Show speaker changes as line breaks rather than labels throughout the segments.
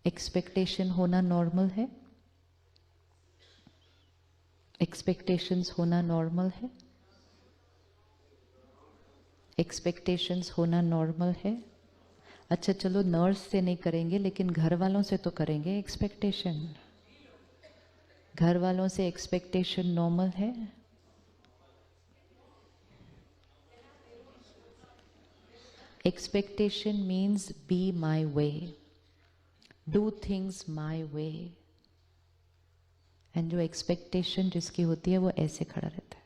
Expectation होना normal है? Expectations होना नॉर्मल है? एक्सपेक्टेशंस होना नॉर्मल है? अच्छा चलो, नर्स से नहीं करेंगे, लेकिन घर वालों से तो करेंगे एक्सपेक्टेशन। घर वालों से एक्सपेक्टेशन नॉर्मल है? Expectation means B my way, do things my way. And जो एक्सपेक्टेशन जिसकी होती है वो ऐसे खड़ा रहता है।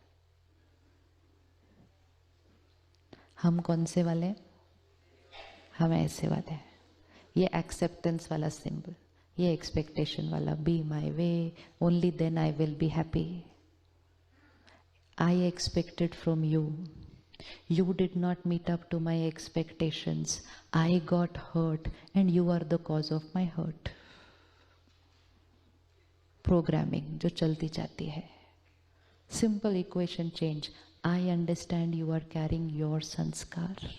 हम कौन से वाले हैं? हम ऐसे वाले हैं। ये एक्सेप्टेंस वाला सिंबल, ये एक्सपेक्टेशन वाला, be my way, only then I will be happy. I expected from you, you did not meet up to my expectations, I got hurt and you are the cause of my hurt। Programming जो चलती जाती है। Simple equation change, I understand you are carrying your sanskar,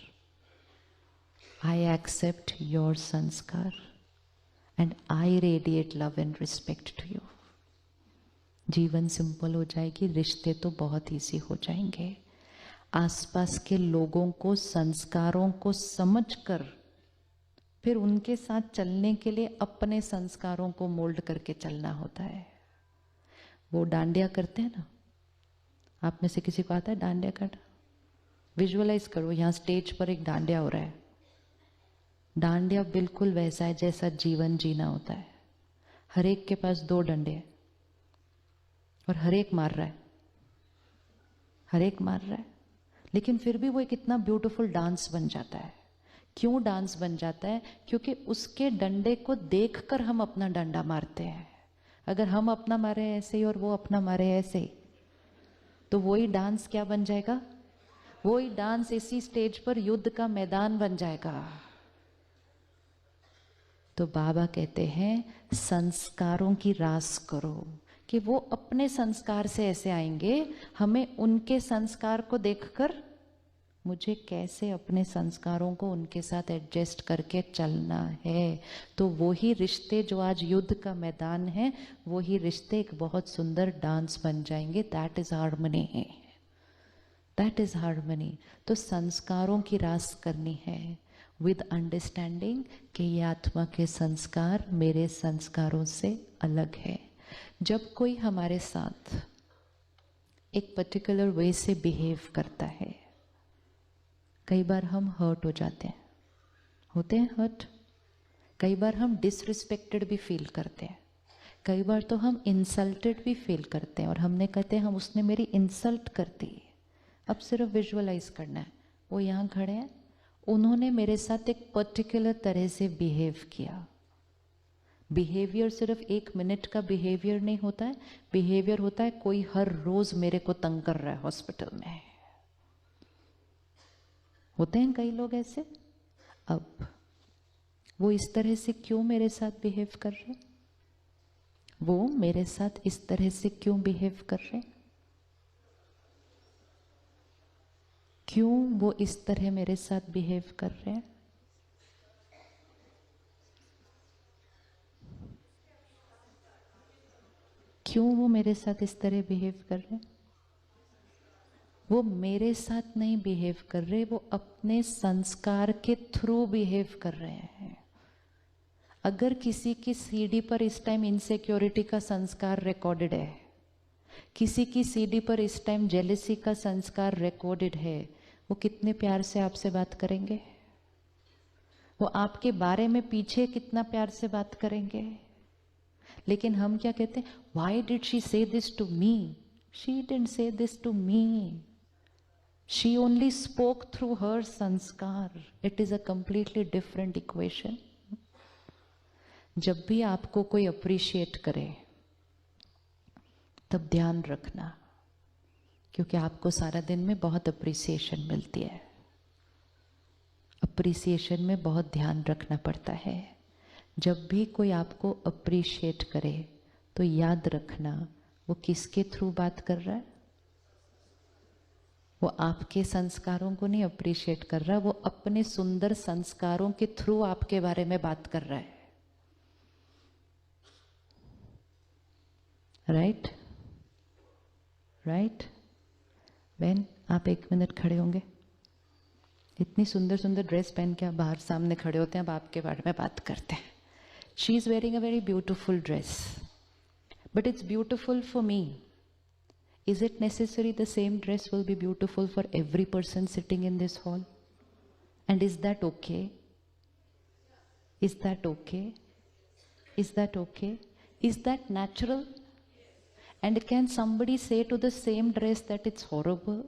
I accept your sanskar and I radiate love and respect to you. जीवन simple हो जाएगी, रिश्ते तो बहुत ईजी हो जाएंगे। आसपास के लोगों को, संस्कारों को समझकर फिर उनके साथ चलने के लिए अपने संस्कारों को मोल्ड करके चलना होता है। वो डांडिया करते हैं ना, आप में से किसी को आता है डांडिया करना? विजुअलाइज करो, यहाँ स्टेज पर एक डांडिया हो रहा है। डांडिया बिल्कुल वैसा है जैसा जीवन जीना होता है। हर एक के पास 2 डंडे हैं और हर एक मार रहा है, हर एक मार रहा है, लेकिन फिर भी वो एक इतना ब्यूटीफुल डांस बन जाता है। क्यों डांस बन जाता है? क्योंकि उसके डंडे को देखकर हम अपना डंडा मारते हैं। अगर हम अपना मारे ऐसे ही और वो अपना मारे ऐसे ही, तो वही डांस क्या बन जाएगा? वही डांस इसी स्टेज पर युद्ध का मैदान बन जाएगा। तो बाबा कहते हैं संस्कारों की रास करो, कि वो अपने संस्कार से ऐसे आएंगे, हमें उनके संस्कार को देखकर मुझे कैसे अपने संस्कारों को उनके साथ एडजस्ट करके चलना है। तो वही रिश्ते जो आज युद्ध का मैदान है, वही रिश्ते एक बहुत सुंदर डांस बन जाएंगे। That is harmony, that is harmony. तो संस्कारों की रास करनी है विद अंडरस्टैंडिंग कि ये आत्मा के संस्कार मेरे संस्कारों से अलग है। जब कोई हमारे साथ एक पर्टिकुलर वे से बिहेव करता है, कई बार हम हर्ट हो जाते हैं, होते हैं हर्ट। कई बार हम डिसरिस्पेक्टेड भी फील करते हैं, कई बार तो हम इंसल्टेड भी फील करते हैं और हमने कहते हैं हम उसने मेरी इंसल्ट कर दी। अब सिर्फ विजुअलाइज करना है, वो यहाँ खड़े हैं, उन्होंने मेरे साथ एक पर्टिकुलर तरह से बिहेव किया। बिहेवियर सिर्फ 1 मिनट का बिहेवियर नहीं होता है, बिहेवियर होता है कोई हर रोज मेरे को तंग कर रहा है हॉस्पिटल में। होते हैं कई लोग ऐसे। अब वो इस तरह से क्यों मेरे साथ बिहेव कर रहे? वो मेरे साथ इस तरह से क्यों बिहेव कर रहे? क्यों वो इस तरह मेरे साथ बिहेव कर रहे हैं? क्यों वो मेरे साथ इस तरह बिहेव कर रहे हैं? वो मेरे साथ नहीं बिहेव कर रहे, वो अपने संस्कार के थ्रू बिहेव कर रहे हैं। अगर किसी की सीडी पर इस टाइम इनसिक्योरिटी का संस्कार रिकॉर्डेड है, किसी की सीडी पर इस टाइम जेलसी का संस्कार रिकॉर्डेड है, वो कितने प्यार से आपसे बात करेंगे? वो आपके बारे में पीछे कितना प्यार से बात करेंगे? लेकिन हम क्या कहते हैं? Why did she say this to me? She didn't say this to me, she only spoke through her संस्कार। It is a completely different equation. जब भी आपको कोई अप्रिशिएट करे तब ध्यान रखना, क्योंकि आपको सारा दिन में बहुत अप्रिसिएशन मिलती है। अप्रिसिएशन में बहुत ध्यान रखना पड़ता है। जब भी कोई आपको अप्रिशिएट करे तो याद रखना वो किसके थ्रू बात कर रहा है? वो आपके संस्कारों को नहीं अप्रिशिएट कर रहा, वो अपने सुंदर संस्कारों के थ्रू आपके बारे में बात कर रहा है। Right right. बहन आप 1 मिनट खड़े होंगे? इतनी सुंदर सुंदर ड्रेस पहन के आप बाहर सामने खड़े होते हैं, अब आपके बारे में बात करते हैं। She is wearing a very beautiful dress, but it's beautiful for me. Is it necessary the same dress will be beautiful for every person sitting in this hall? And is that okay? Is that okay? Is that okay? Is that natural? And can somebody say to the same dress that it's horrible?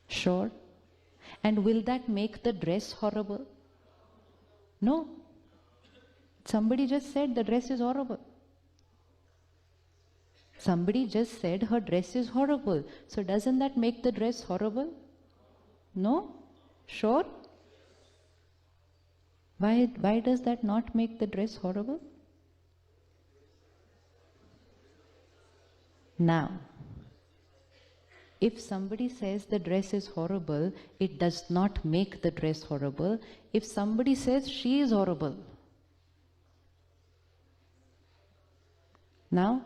Sure. And will that make the dress horrible? No. Somebody just said the dress is horrible. Somebody just said her dress is horrible. So doesn't that make the dress horrible? No? Sure? Why does that not make the dress horrible? Now, if somebody says the dress is horrible, it does not make the dress horrible. If somebody says she is horrible, now,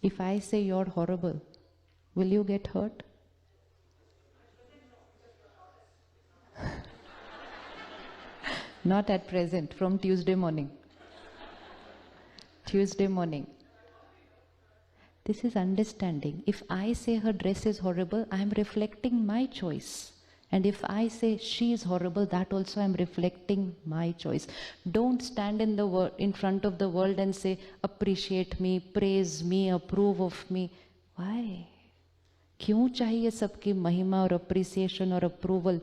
if I say you're horrible, will you get hurt? Not at present, from Tuesday morning. Tuesday morning. This is understanding. If I say her dress is horrible, I am reflecting my choice. And if I say she is horrible, that also I am reflecting my choice. Don't stand in front of the world and say, appreciate me, praise me, approve of me. Why? क्यों चाहिए सबकी महिमा और appreciation और approval?